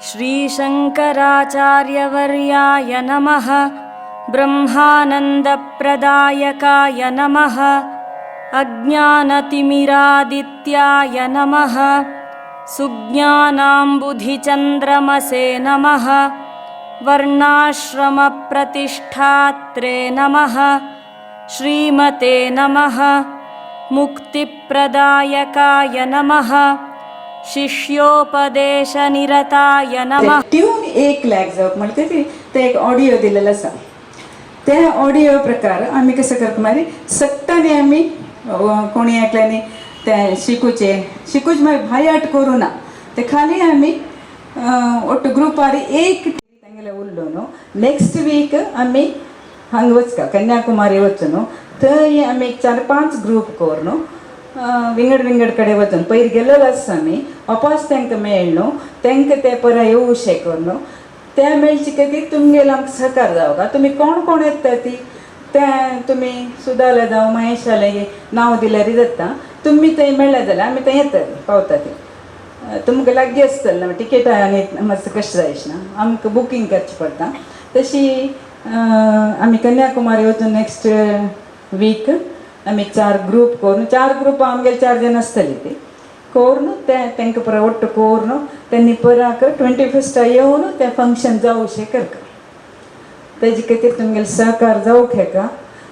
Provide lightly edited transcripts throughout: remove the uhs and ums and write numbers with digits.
श्रीशङ्कराचार्यवर्याय नमः। ब्रह्मानन्दप्रदायकाय नमः। अज्ञानतिमिरादित्याय नमः। सुज्ञानाम्बुधिचन्द्रमसे नमः। वर्णाश्रमप्रतिष्ठात्रे नमः। श्रीमते नमः। मुक्तिप्रदायकाय नमः। शिष्योपदेशनिरताय नमः। ट्यून एक लायक जावप म्हणटा ते एक ऑडियो दिलेलो आसा. त्या ऑडियो प्रकार आमी कसं करता मारी सक्तांनी आमी कोणी ऐकल्यानी ते शिकूचे मागीर भायाट करूं ना. ते खाली आमी ಒಟ್ಟು ಗ್ರೂಪಾರಿ एक ತಂಗೆಲ್ಲ ಉಳ್ಳು ನೆಕ್स्ट वीक आमी हांगा वचका कन्याकुमारी वचून थंय आमी 4-5 ग्रूप करून विंगड कडेन वचून पयर गेल्लो आसा आमी वापस तांकां मेळ्ळो तांकां ते परत येवशे करून त्या मेळचे खातीर तुमगेलो आमकां सहकार जावं. तुमी कोण कोण येता ती ते तुमी सुदाले जावं महेशाले नांव दिल्यार जाता. तुमी थंय मेळ्ळे जाल्यार आमी थंय येता पावता ती तुमकां लागीं आसतलें ना टिकेट आनी मातसो कश्ट जायच ना आमकां बुकींग करचें पडटा. तशी आमी कन्याकुमारी वचून नेक्स्ट वीक आमी 4 ग्रूप करून 4 ग्रूप आमगेले 4 जण आसतलीं ती करून तांकां परत ಒಟ್ಟು करून त्यांनी परत 21st येवन तें फंक्शन जावशें करता. तेजे खातीर तुमगेलो सहकार जावंक हेका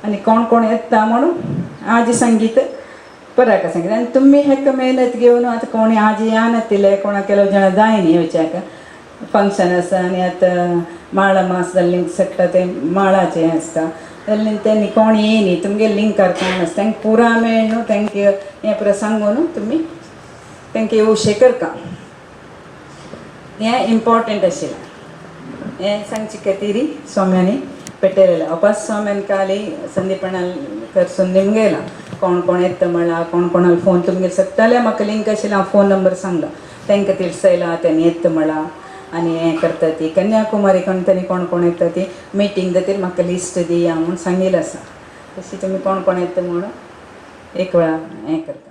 आनी कोण कोण येता म्हणून आजी संगीत पराका संगीत आनी तुमी हेका मेहनत घेवन आतां कोणी आजी येनातिले कोणा ಕೆಲವು ಜನ जायनी येवच्याक फंक्शन आसा आनी आतां माळा मास जाल्ली सकता ते माळाचें आसता जाल्ली त्यांनी कोण येयनी तुमगे लिंकार कोण आसता तांकां पुरा मेळ्ळो तांकां हें परत सांगून तुमी तांकां येवशें करता. हें इम्पॉर्टंट आशिल्लें हें सांगचे खातीर स्वाम्यांनी पेटयलेलें. वापस स्वाम्यान काली संदीपणान करसून निमगेला कोण कोण येता म्हणला कोण कोणाला फोन तुमगे सकताले म्हाका लिंक आशिल्लें हांव फोन नंबर सांगलो तांकां तिडसयला तेणी येता म्हणला आनी हें करता ती कन्याकुमारी कोण तरी कोण कोण येता ती मिटींग जातीर म्हाका लिस्ट दिया म्हूण सांगिल्लें आसा. तशी तुमी कोण कोण येता म्हणून एक वेळा हें करता.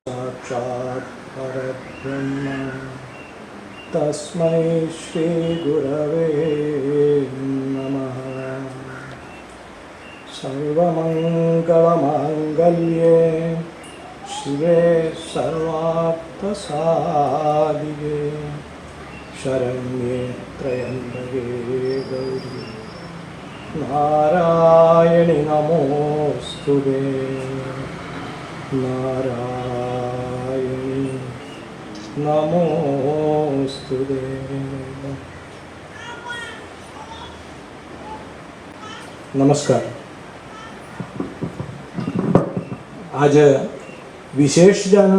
साक्षात् परब्रह्म तस्मै श्री गुरवे नमः. सर्वमङ्गलमाङ्गल्ये शिवे सर्वार्थसाधिके शरण्ये त्र्यम्बके गौरी नारायणि नमोऽस्तुते. नारायणी नमोस्तुते. नमस्कार. आज विशेष जन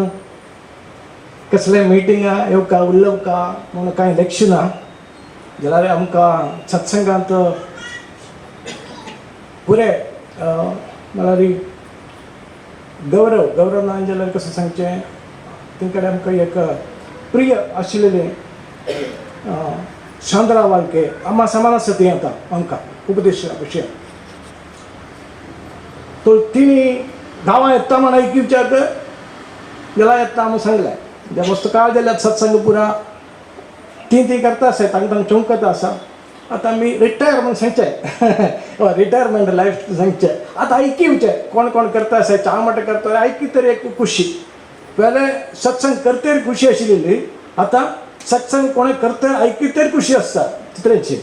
कसले मिटींग येवका उलोवका म्हणून कांय लक्ष ना जाल्यार आमकां सत्संगांत पुरे म्हळ्यार गौरव ना जाल्यार कशें सांगचें तेंकडे आमकां एक प्रिय आशिल्लें शांतराव वाळके आम्हा समान आसा ती आतां आमकां उपदेश अशें तो तिणी गांवां येता म्हण ऐकिवच्याक जाल्यार येता म्हणून सांगलें. जे मस्त काळ जाल्यार सत्संग पुरा ती करता आसा तांकां चौकत आसा. आतां आमी रिटायर म्हणून सांगचें रिटायरमेंट लायफ सांगचें आतां ऐकिवचें कोण कोण करता आसा चामट करता ऐकी तरी एक खुशी. पयले सत्संग करतेर खुशी आशिल्ली आतां सत्संग कोणें करता ऐकी तरी खुशी आसता चित्रांची.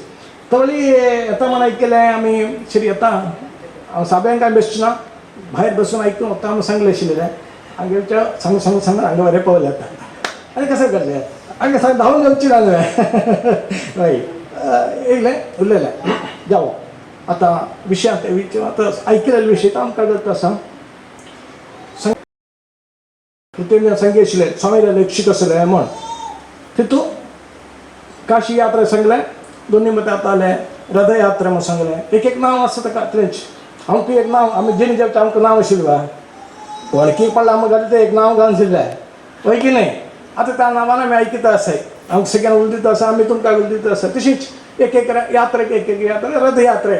तवळी येता म्हण ऐकलें आमी श्री येता हांव साब्यांक कांय बेश्टना भायर बसून आयकून वता म्हणून सांगलें आशिल्लें हांगा सांग हांगा बरें पावलें आतां आनी कशें करचें हांगा सांग धांवून घेवची ना न्हय येयलें उरलेलें जावं. आतां विशयांत आतां ऐकलेले विशय तो आमकां कळत आसा. तेन्ना सांगी आशिल्लें स्वामी लक्षीक आसलें म्हण तितू काशी यात्रा सांगलें दोनी मदें आताले हृदय यात्रा म्हणून सांगलें एक नांव आसा ताका तेंच आमकां एक नांव आमी जेनी जेवता आमकां नांव आशिल्लें बा वळखीक पडला आमकां घालता एक नांव घालून दिलें वय की न्हय. आतां त्या नांवान आमी आयकता आसाय आमकां सगळ्यांक उल दिता आसा आमी तुमकां उल दिता आसा. तशीच एक यात्रेक एक यात्रा रथ यात्रे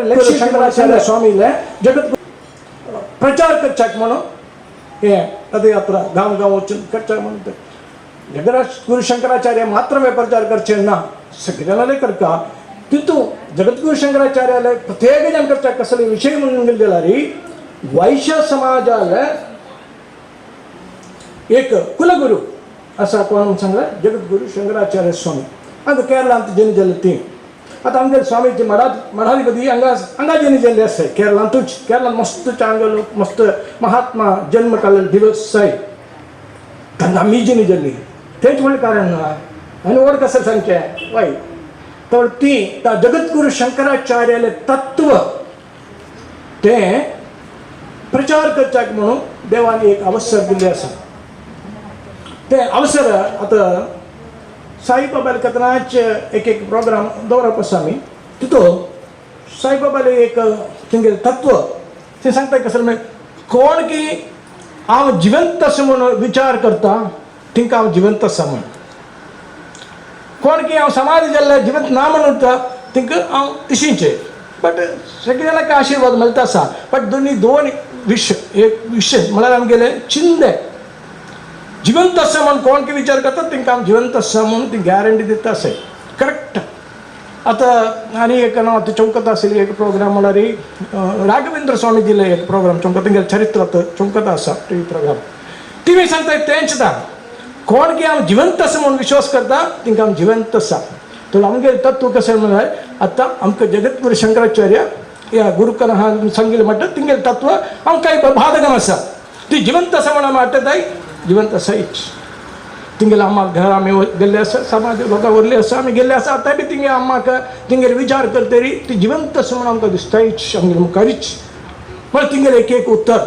लक्ष्मी स्वामीले जगत प्रचार करच्याक म्हणून हे रथयात्रा गांव गांव वचून करच्याक म्हणून जगद्गुरु शंकराचार्य मात्रమే प्रचार करचे ना सगळ्याला करता किंतु जगद्गुरु शंकराचार्याला प्रत्येक जण करता कसले विषय म्हणून गेलेला रे वैश्य समाजाला एक कुलगुरु असा कोण सांगला जगद्गुरु शंकराचार्य स्वामी आता केरळात जन जलते आता आमचे स्वामीचे मठाधिपती अंगा जन जल्ले असते केरळात मस्त चांगलं लोक मस्त महात्मा जन्म काल दिवस आहे त्यांना मी जनी जल्ली तेच म्हणे कारण ना आणि वर कसं सांगते वाई तर ती त्या जगद्गुरु शंकराचार्याले तत्व ते प्रचार करच्याक म्हणून देवाने एक अवसर दिले असा ते अवसर आता साईबाबाला कथनाच एक प्रोग्राम दौरा आम्ही तिथं साईबाबाला एक तिंगे तत्व ते सांगताय कसं म्हणजे कोण की हांव जिवंत असं म्हणून विचार करता तिंका हांव जिवंत असा म्हण कोण की हांव समाधी जाल्ल्या जिवंत ना म्हणून तिंका हांव तशींचे बट सगळ्यांना काय आशीर्वाद मेळटा आसा बट दोन विषय एक विषय म्हळ्यार आमगेले चिंदे जिवंत असं म्हणून कोण की विचार करतात तिंका हांव जिवंत असा म्हणून ती गॅरंटी दिता असे करेक्ट आता आणि एक नाव ते चौकत असेल एक प्रोग्राम म्हळ्यार राघवेंद्र स्वामी दिले एक प्रोग्राम चौकत तेंगे चरित्रात चौकत असा T V program T V सांगता तेंच दा कोण की हांव जिवंत असं म्हणून विश्वास करता तिंका हांव जिवंत असा तर आमगे तत्व कशें म्हळ्यार आतां आमकां जगद्गुरु शंकराचार्य या गुरुकान हा सांगिल्लें म्हणटा तिंगे तत्व हांव कांय बाधकम आसा ती जिवंत आसा म्हणून वाटताय जिवंत आसायच तिंगेला अम्मा घर आम्ही गेल्ले आसा समाज लोकां उरले आसा आमी गेल्ले आसा आतां बी तिंगे अम्माक तिंगेर विचार करतरी ती जिवंत आसा म्हणून आमकां दिसतायच आमगे मुखारीच म्हळ्यार तिंगेर एक उत्तर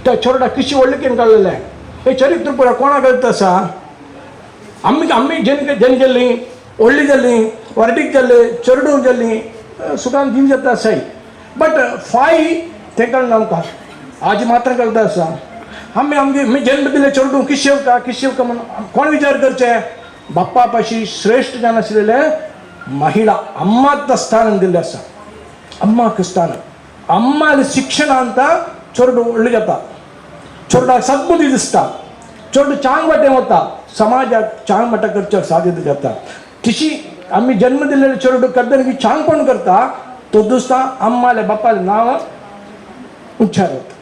त्या चोरडा किशी व्हडलेकेन काडलेलें हे चरित्र पुरा कोणा कळत आसा आमी जन जाल्लीं व्हडलीं जाल्लीं वारटीक जाल्ले चोरडू जाल्लीं सुखान जीव जाता आसाय बट फाय तें कळना आमकां आज मात्र कळटा आसा आमगे जन्म दिले चोरडू किशेवका म्हणून कोण विचार करचे बाप्पा पाशी श्रेष्ठ जाण आशिल्ले महिला अम्माक स्थान दिल्लें आसा अम्माक स्थान अम्मा शिक्षणांत चोरडू व्हडलें जाता चोरडाक सद्बुद्धी दिसता चोरडू चांग वाटेन वता समाजाक चांग वाटा करच्याक साध्य जाता तशी आमी जन्म दिल्ले चोरडू कद्दन चांग कोण करता तो दुसता अम्माले बापाले नांव उच्चारता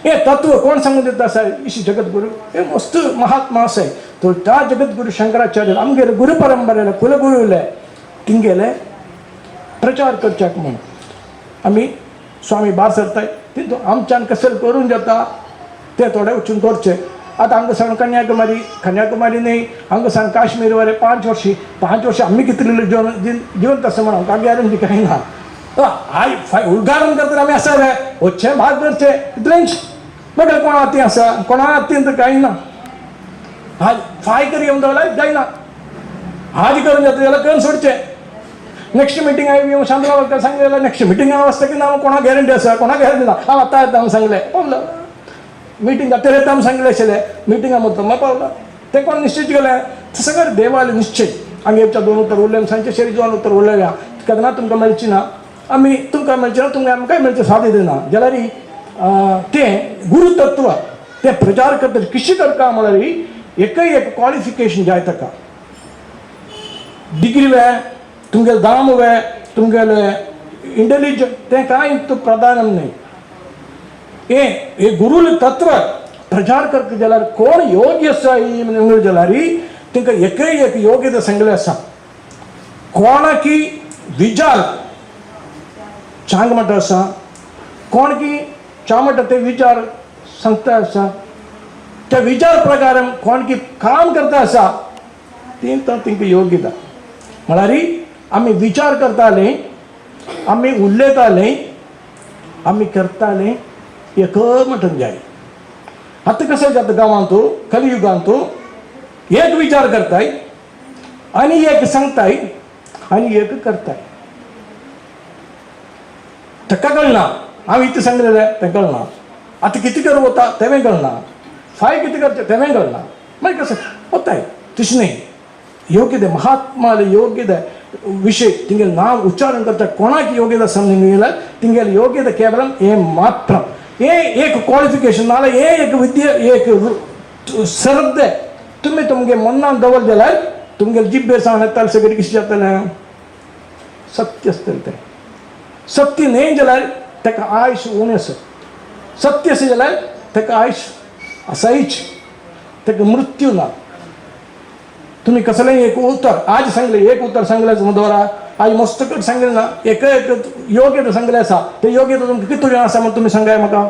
हे तत्व कोण सांगून दिता आसा इशी जगद्गुरु हे मस्त महात्मा आसाय तो त्या जगद्गुरु शंकराचार्य आमगेले गुरु परंपरेले कुलगुरुले तिंगेले प्रचार करच्याक म्हणून आमी स्वामी भार सरताय तितून आमच्यान कशें करून जाता ते थोडे वचून करचे आतां हांगा सावन कन्याकुमारी न्ही हांगा सावन काश्मीर वरे 5 वर्ष आमी कितले जिवंत आसा म्हणून हांकां गॅरंटी कांय ना उद्गारण करता आमी आसा रे वच्चे भाग करचे इतलेंच बट कोणा हाती आसा कोणा हातीन तर कांय ना आज फाय करी येवन जाल्यार जायना आज करून जाता जाल्यार करून सोडचे नेक्स्ट मिटींग हांवें शांतराव सांगलें जाल्यार नेक्स्ट मिटींगा वचता की ना कोणा गॅरंटी आसा कोणा गॅरंटी ना हांव आतां येता हांवें सांगलें पावलो मिटींग आता येता हांवें सांगलें आशिल्लें मिटींगा म्हणटा पावलो ते कोण निश्चित केलें सगळें देवाले निश्चय आंगेच्या 2 उत्तर उरले सांजचे शेरी 2 उत्तर उरलेल्या केन्ना तुमकां मेळची ना आमी तुमकां मेळची ना तुमकां आमकांय मेळचें सादी दिना जाल्यार तें गुरुतत्व ते प्रचार करता कशी करता म्हळ्यार एकय एक क्वॉलिफिकेशन जाय ताका डिग्री वे तुमगेले दाम वे तुमगेले इंटेलिजंट तें कांय प्रधान न्ही हे गुरुल तत्व प्रचार करता जाल्यार कोण योग्य आसा ही म्हणून जाल्यार तांकां एकय एक योग्यता सांगलें आसा कोणाकी विचार चांग म्हणटा आसा कोण की चा म्हणटा ते विचार सांगता आसा त्या विचार प्रकारान कोण की काम करता आसा ती तांकां योग्यता म्हळ्यार आमी विचार करताले आमी उलयताले आमी करताले एक म्हणून जाय आतां कशें जाता गांवांत कलियुगांत एक विचार करताय आनी एक सांगताय आनी एक करताय ताका कळना हांव इतलें सांगलेलें तें कळना आतां कितें करूं वता तेंय कळना फाय कितें करचें तेंय कळना मागीर कशें वताय तशें न्ही योग्यता महात्माले योग्यता विषय तिंगेल नांव उच्चारण करता कोणाक योग्यता समजून गेल्यार तिंगेल योग्यता केवलम हे मात्र हे एक क्वॉलिफिकेशन नाल्यार हे एक विद्या एक श्रद्धे तुम्ही तुमगे मनान दवल जाल्यार तुमगे जिब्बे सावन येताले सगळे कशें जातलें सत्य आसतलें तें सत्य न्हय जाल्यार ताका आयुश्य उणें आसा सत्य आसा जाल्यार ताका आयुश्य आसायच ताका मृत्यू ना तुम्ही कसलें एक उतर आज सांगले एक उतर सांगलें दवरा आज मस्तकट सांगलें ना एक योग्य सांगलें आसा ते योग्य तुमकां कितू जाण आसा म्हण तुमी सांगाय म्हाका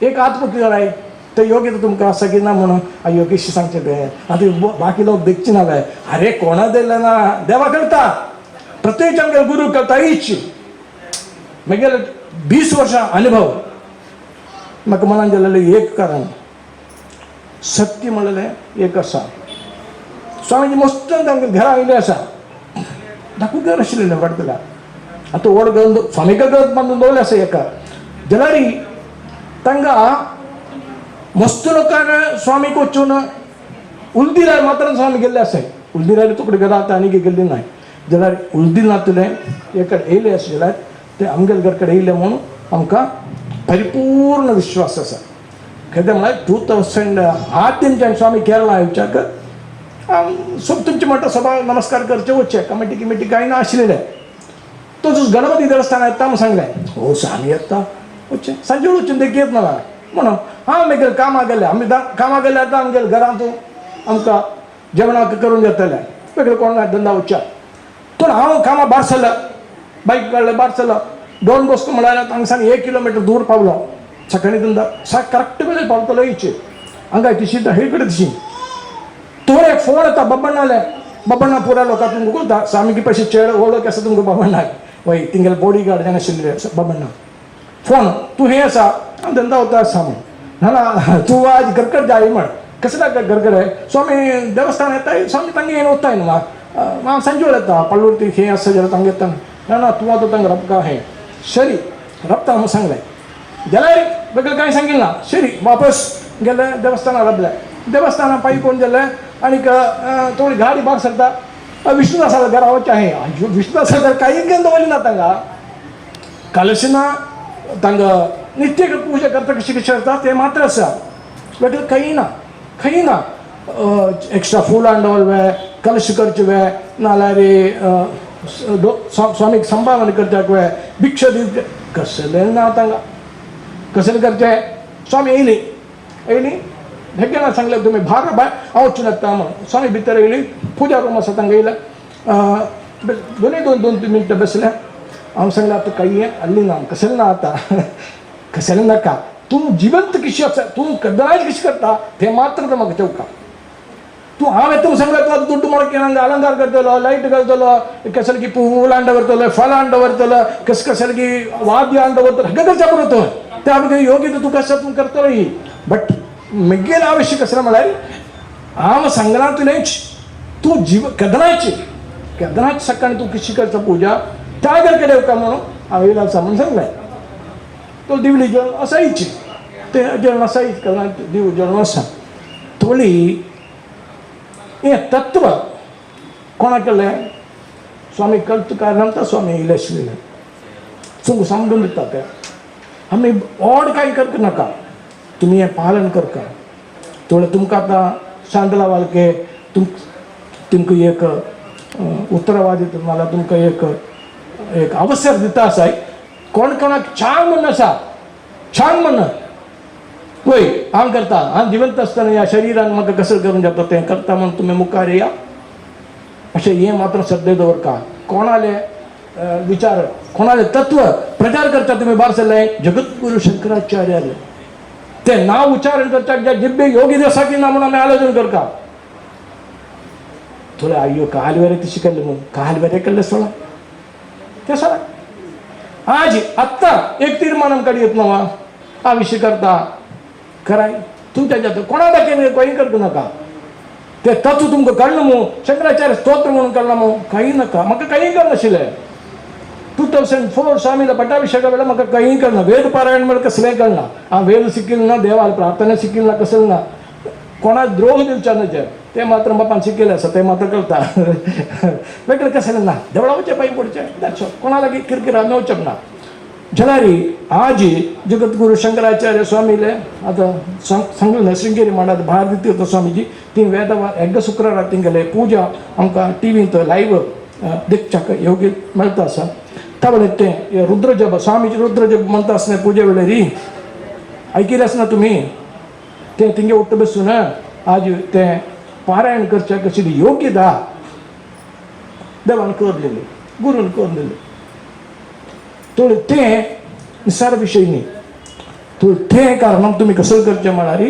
एक आत्मक्रिया कराय ते योग्य तुमकां आसा की ना म्हणून योगेश सांगचें तें आतां बाकी लोक देखचे नाले अरे कोणा दिलें ना देवा करता प्रत्येक आमगे गुरू करता इच म्हगेले 20 वर्सां अनुभव म्हाका मनान गेलेलें एक कारण सत्य म्हणलेलें एक आसा स्वामीजी मस्त तांकां घरा आयिल्लें आसा धाकून घर आशिल्लें वाटतलें आतां व्हड घर स्वामीक घर बांदून दवरलें आसा एका जाल्यार तांकां मस्त लोकांना स्वामीक वचून उलदिरार मात्र स्वामी गेल्ले आसाय उलदिरार तुकडे घरा आतां आनी गेल्ली नाय जाल्यार उलदी नातले एक येयले आसा जाल्यार ते आमगेले घर कडेन येयले म्हणून आमकां परिपूर्ण विश्वास आसा कित्याक म्हळ्यार 2000 आद्यमच्यान स्वामी केरळा येवच्याक सब तुमचे म्हणटा सभा नमस्कार करचे वचचे कमिटी किमिटी कांय ना आशिल्लें तो गणपती देवस्थान येता म्हणून सांगलें हो स्वामी येता वचचें सांजे वचून देखीक येत ना म्हणून हांव म्हगेले कामाक गेले आमी कामाक गेले आतां आमगेले घरांत आमकां जेवणाक करून घेतलें वेगळे कोण धंदा वच्चा पूण हांव कामां भायर सरलो बायक काडलें भायर सरलो डॉन बॉस्को म्हळ्यार हांगासान 1 किलोमीटर दूर पावलो सकाळी धंदा करेक्ट वेळेर पावतलो इचे हांगा तशी हे कडेन तशी तो एक फोन येता बब्बण्णा पुरा लोकां तुमकां सामकी पयशे चेड वळख आसा तुमकां बब्बण्णाक वय तिंगेले बॉडी गार्ड जावन आशिल्ले बब्बण्णा फोन तूं हें आसा हांव धंदा वता आसा म्हण ना तूं आज घरकड जाय म्हण कसला घरकड आहे स्वामी देवस्थान येताय स्वामी तांगे येवन वताय न्हू हांव सांजे वेळ येता पळूर ती हें आसा जाल्यार तांगे येता ना तूं आतां तांकां रबका हें शरी रबता म्हणून सांगलें जाल्यार वेगळें कांय सांगिल्लें ना शरी वापस गेले देवस्थाना रबले देवस्थाना पायी कोण गेले आनीक थोडी गाडी भायर सरता विष्णुदासा घरा वचचें हें विष्णुदासा घर काही घेवन दवरली ना तांकां कलश ना तांकां नित्य पूजा करता कशी कशी करता ते मात्र आसा वेगळें खंय ना एक्स्ट्रा फुलां दवरवे कलश करचे वे नाल्यार स्वामीक संभावना करच्याक वे भिक्षा दिवचे कसलें ना तांकां कसलें करचें स्वामी येयली हें सांगलें तुमी भायर हांव वचून येता म्हणून स्वामी भितर येयली पुजा रूम आसा तांकां येयलें दोन 3 मिनटां बसलें हांव सांगलें आतां काही हल्ली ना कसलें ना आतां कसलें नाका तूं जिवंत कशी आसा तूं कदाच कशी करता तें मात्र म्हाका चवका तूं हांव येता सांगलें तूं आतां दुड्ड मडक्यान अलंकार करतलो लायट घालतलो कसलकी फुलां दवरतलो फलां दवरतलो कसलकी वाद्यां दवरतलो हें करचें पडटा तूं तें आमकां योग्य तुका आसा तूं करतलो ही बट म्हगेलें आवश्यक कसलें म्हळ्यार हांव सांगना तुलेंच तूं केदनाच सकाळीं तूं कशी करता पुजा त्या घर कडेन येवका म्हणून हांव येयला आसा म्हणून सांगलें तो दिवली जेवण आसायची ते जेवण आसायच कारण दिव जेवण आसा थोडी हें तत्व कोणा केलें स्वामी कारणांत स्वामी येयले आशिल्ले तुमकां समजून दिता ते आमी ओड कांय करता नाका तुमी हें पालन करता थोडे तुमकां आतां शांतला वालके तुमकां एक उतरवाद दिता नाल्यार तुमकां एक अवसर दिता आसाय कोणाक छान म्हणून आसा छान म्हणून पळय हांव करता हांव जिवंत आसतना ह्या शरिरान म्हाका कसं करून जाता तें करता म्हणून तुमी मुखार येया अशें हें मात्र श्रद्धे दवरता कोणाले विचार कोणाले तत्व प्रचार करता तुमी भायर सरले जगद्गुरू शंकराचार्य ते नांव उच्चारण करतात ज्या जिब्बे योगी आसा की ना म्हणून आमी आलोचन करता थोडे आयो काल वेरे तशी केल्ले म्हणून काल वेरे केल्ले सोडा ते सोडा आज आत्ता एक तीर्मान आमकां येत नवा हा विशय करता खराय तुमच्या जाता कोणा दाखय काही करता नाका ते तत्व तुमकां कळना मू शंकराचार्य स्तोत्र म्हणून कळना मू काही नाका म्हाका काही कळनाशिल्लें 2004 स्वामीला पट्टाभिषेका वेळा म्हाका काही कळना वेद पारायण म्हळ्यार कसलेंय कळना हांव वेद शिकिल्लो ना देवाल प्रार्थना शिकिल्लो ना कसलें ना कोणाक द्रोह दिवच्या न्हय ते मात्र बापान शिकिल्लें आसा ते मात्र कळटा वेगळें कसलें ना देवळा वचचें पांय पडचें दॅट्स ऑल कोणा लागीं किरकिरा मेवचें ना जलारी आज जगद्गुरु शंकराचार्य स्वामीले आता सांगलं श्रृंगेरी मांडात भार दिती होता स्वामीजी ती वेदवार एकदा शुक्रवार तिंगले पूजा आमकां टीव्हींत लाईव्ह देखच्याक योग्य मेळटा आसा ताबडे ते रुद्रजप स्वामीजी रुद्रजप म्हणटा आसतना पूजे वेळेरी ऐकिले आसना तुमी ते तिंगे उठ्ठ बसून आज ते पारायण करच्या कशी योग्य दा देवान करलेले गुरून करलेले तो ते निसार विषय न्ही तो ते कारणान तुमी कसं करचें म्हळ्यार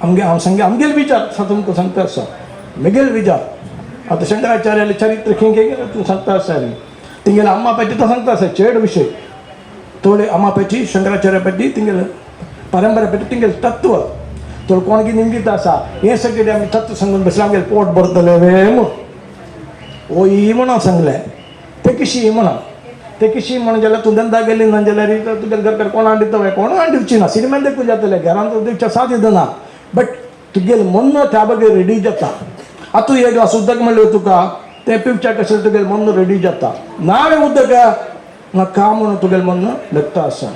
आमगे हांव सांगे आमगेल विचार तुमकां सांगता आसा म्हगेल विचार आतां शंकराचार्याले चरित्र खंय तूं सांगता आसा रे तिंगेले अम्मा पाटी तो सांगता आसा चेड विषय थोडे अम्मा पाटी शंकराचार्य पाटी तिंगेले परंपरा पाटी तिंगेले तत्व तो कोण की निमगीत आसा हे सगळे आमी तत्व सांगून बसले आमगेले पोट भरतले वे म्हूण ओ ही म्हणून सांगलें ते कशी म्हणून ते कशी म्हणून जाल्यार तूं धंदा गेली ना जाल्यार तुगेले घरकार कोण हाडितले कोण हाडिवची ना सिनेमान देखून जातले घरान दिवच्या साथ येतना बट तुगेले मन त्या बगे रेडी जाता आतां एक ग्लास उदक म्हणलें तुका तें पिवच्या कशें तुगेलें मन रेडी जाता नावे उदक नाका म्हणून तुगेलें मन लगता आसा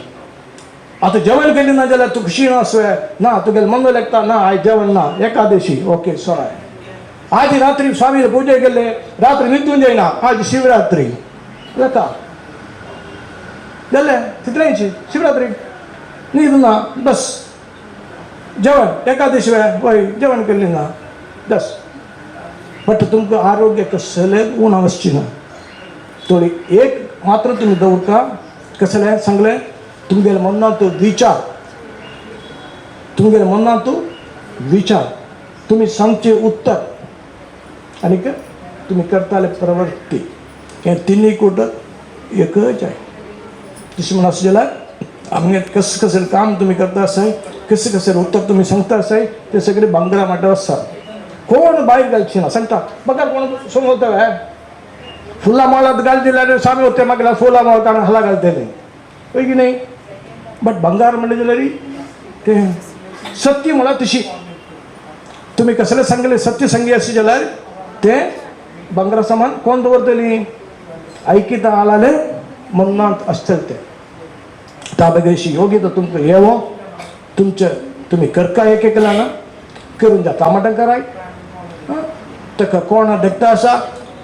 आतां जेवण केलें ना जाल्यार तुका शीण आसुंये ना तुगेलें मन लगता ना आयज जेवण ना एकादशी ओके सोय आज रात्री स्वामी पूजे केले रात्री न्हिदून जायना आज शिवरात्री जाता जालें कितल्यांची शिवरात्री न्हिद ना बस जेवण एकादशी वेळ वय जेवण केलें ना बस बट तुमकां आरोग्य कसलें उण वचची ना थोडी एक मात्र तुमी दवरता कसलें सांगलें तुमगेल्या मनांत विचार तुमगेल्या मनांत विचार तुमी सांगचे उत्तर आनीक तुमी करताले प्रवृत्ती हे तिनूय कोट एकच आहे तशें म्हण आसा जाल्यार आमगे कसं कसं काम तुमी करता आसाय कसं कसं उत्तर तुमी सांगता आसाय ते सगळे भांगरा माटो आसा कोण भायर घालची ना सांगता बघा कोण समोर हे फुलां माळात घाल दिल्यार स्वामी होते म्हाका फुलां माळ काडून हला घालतले पळय की नाही बट भांगार म्हणलें जाल्यार ते सत्य म्हळ्यार तशी तुमी कसले सांगले सत्य सांगी आसा जाल्यार ते भांगरा समान कोण दवरतली ऐकिता आलाले मनांत आसतले ते त्या बगेशी योग्य तुमकां येवो तुमचे तुमी करका एक एकला ना करून जा टमाटा कराय ताका कोण देखता आसा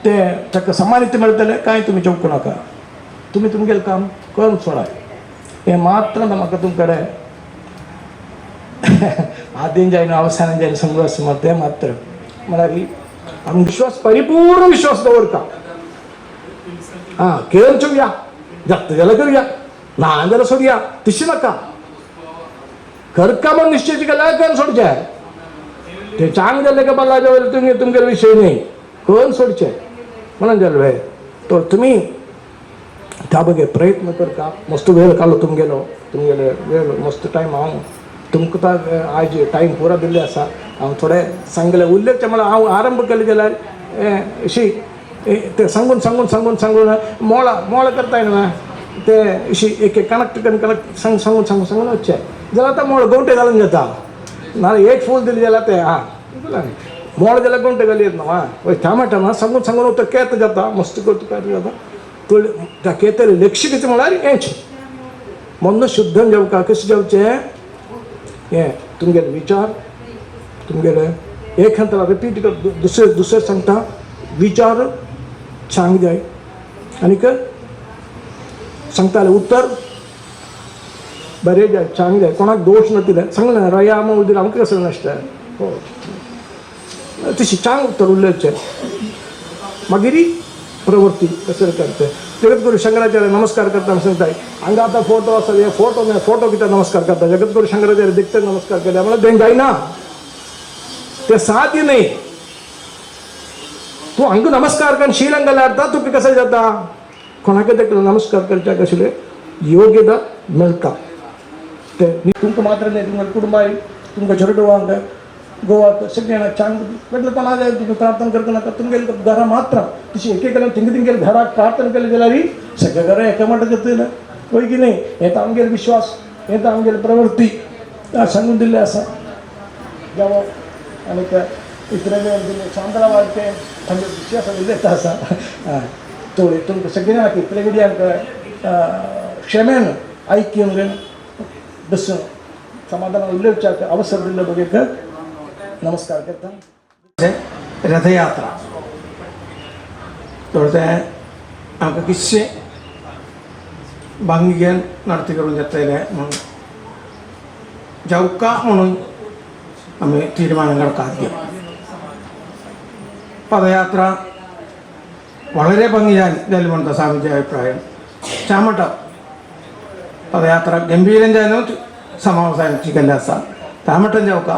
ते ताका समानित मेळटले कांय तुमी चवकू नाका तुमी तुमगेलें काम करून सोडाय हे मात्र म्हाका तुमचे कडेन आदीन जायना अवसानान जायना सांगू आसा ते मात्र म्हळ्यार आमी विश्वास परिपूर्ण विश्वास दवरता केळून चोवया जाता जाल्यार करुया ना जाल्यार सोडया तशें नाका करका म्हण निश्चय केल्यार करून सोडचें ते चांग जाले का बाला जाल्यार तुमी तुमगेलो विशय न्ही करून सोडचें म्हणून जालें तो तुमी त्या बगे प्रयत्न करता मस्त वेळ काडलो तुमगेले वेळ मस्त टायम हांव तुमकां आज टायम पुरो दिल्ले आसा हांव थोडे सांगले उल्लेख म्हळ्यार हांव आरंभ केले जाल्यार अशी ते सांगून सांगून सांगून सांगून मोळ करताय न्हू ते अशी एक एक कनक्ट सांगून सांगून सांगून सांगून वच्चे जाल्यार आतां मोळ गोंवटे घालून जाता नाल्यार एक फूल दिली जाल्यार ते मोळ जाल्यार गोंवटे घाली येत न्हू वय टमाटा ना सांगून सांगून तो केत जाता मस्त करता काय जाता तो त्या केतेले लक्ष कितें म्हळ्यार हेंच मन शुद्ध जेवका कशें जेवचें हें तुमगेले विचार तुमगेले एक हांतला रिपीट कर दुसरे सांगता विचार सांग जाय आनीक सांगताले उत्तर बरें जाय सांग जाय कोणाक दोश नातिले सांगलें रया आम उदीर आमकां कसं नासता हो तशी चांग उत्तर उरलेचें मागीर प्रवृत्ती कसं करते जगद्गुरु शंकराचार्य नमस्कार करता सांगताय हांगा आतां फोटो आसा हे फोटो कित्याक नमस्कार करता जगद्गुरु शंकराचार्य देखते नमस्कार केले म्हळ्यार तें जायना ते साध्य न्ही तूं हांगा नमस्कार करून शील घाल्यार तुका कशें जाता कोणाकय तेका नमस्कार करच्या कसले योग्यता मेळटा ते तुमकां मात्र न्ही तुमच्या कुटुंबाय तुमकां चेडवांक गोवाक सगळीं जाणां चांग म्हटलं कोणा जाय तुका प्रार्थना करता नाका तुमगेले घरां मात्र तशी एक एक तिंगेले घराक प्रार्थना केली जाल्यार सगळे घरां एका माट जातले पळय की न्ही हें तर आमगेलो विश्वास हें तर आमगेली प्रवृत्ती सांगून दिल्लें आसा जावो आनीक इतरे दिल्ले चांदरा वाडटे आमगे विश्वास उलयता आसा थोडी तुमकां सगळीं जाणां इतले विडयांक क्षमेनं ऐक्य बसून समाधान उल्लेख अवसर दिल्याबद्दल नमस्कार करता. रथयात्रा थोडे आमकां कितशे भांगिगेन നടത്തി करून जातले म्हणून जावका म्हणून आम्ही തീരുമാനങ്ങൾക്ക് ആദ്യം പദയാത്ര വളരെ ഭംഗിയായി म्हणता സ്വാമിജി അഭിപ്രായം ചാമട്ടം പദയാത്ര ഗംഭീരം ചെയ്യാനോ समावसायला असा त्यामटन जाऊ का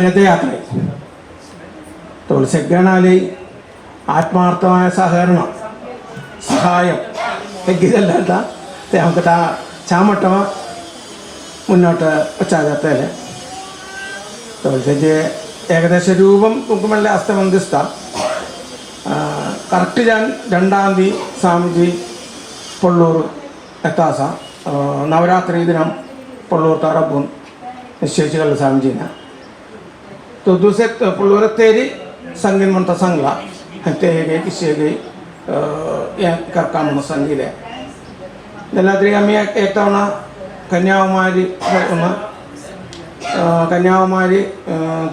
രഥയാത്ര തോൾ സഗ്ഗണാലി ആത്മാർത്ഥമായ സഹകരണം സഹായം ഇതല്ലാത്ത നമുക്ക് ചാമട്ടമ മുന്നോട്ട് വെച്ചാകത്തല്ലേ തോൾസെജ് ഏകദേശ രൂപം തുക്കുമല്ല അസ്തമന്തിസ്ത കറക്റ്റ് ഞാൻ 2-ാം തീയതി സ്വാമിജി പൊള്ളൂർ എത്താസ नवरात्री दिनम पळूर तारापून निश्चयची गल्ला स्वामीजीना तो दुसरे पळूर तेरी संगीन म्हणता सांगला ते हे किस्से गे या करका म्हणून सांगितले त्याला तरी आम्ही येताना कन्याकुमारी कन्याकुमारी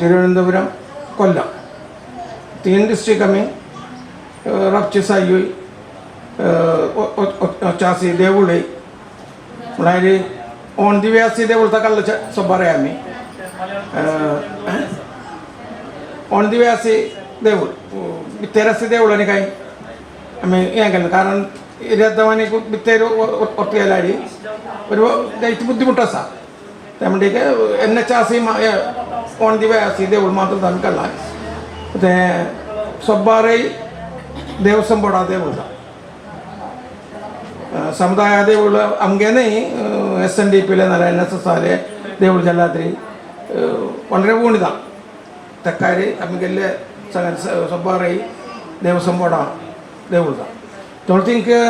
തിരുവനന്തപുരം കൊല്ലം 3 डिस्ट्रिक्ट आम्ही रपची साई चासी देवुळे म्हळ्यार ऑन दी वे आसी देवूळ ताका सोबारे आमी ऑन दी वे आसी देवूळ भितर आसी देवूळ आनी कांय आमी हें केलें कारण ഇരുപത്തവണ ഭിത്തേര് ഒത്തിയാലാടി ഒരു ഇറ്റ് ബുദ്ധിമുട്ട് आसा त्या म्हणटकीर NH ऑन दी वे आसी देवूळ मात्र तांकां ते सोबारे देवस्वम बोर्डा देवूळ समुदाय देवूळ आमगेनय SNDPले नाल्यार NSSले देवूळ जाल्यार तरी വളരെ ഊണിതാ തെക്കാരി आमगेले सोबारे देवस्वम बोर्डा देवूळ थोडं तिंका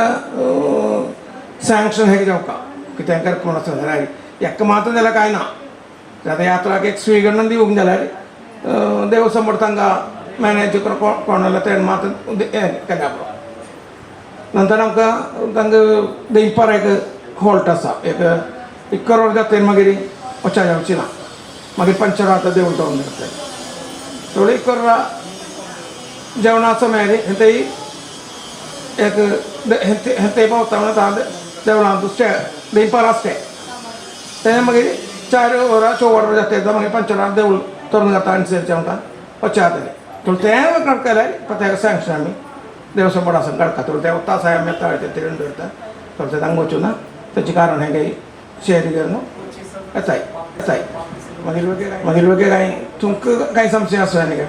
सॅंक्शन हे जावका कित्याक करता म्हण आसा जाल्यार हेका मात्र जाल्यार कांय ना रथयात्राक एक स्वीकरण दिवंक जाल्यार देवस्वम बोर्ड तांकां मॅनेज कोणाला ते मात्र हें केल्या पुरो नंतर आमकां तांकां दनपार एक हॉल्ट आसा एक 1 करोड जाता मागीर वचा जावची ना मागीर पंचरात देवूळ तोंड जाता थोडी 1 करोड जेवणाचो मेळ्ळी थंय एक थंय पावता म्हणून देवळांत स्टे दनपार स्टे तेन्ना मागीर 4 वरां 4 वरां जाता मागीर पंचरात देवूळ तोंड जाता आनी थंयचे आमकां वचा जातलें थोडें तें केल्यार ताका सॅंक्शन आमी देवस्वम बोर्डा संग काडटा थोडें तें तास आमी येता तिरेन दवरता थोडें तें तांकां वचूं ना तेजें कारण हें काही शेअर घेवन येताय मागीर वेगळे कांय तुमकां कांय समस्या आसा आनी काय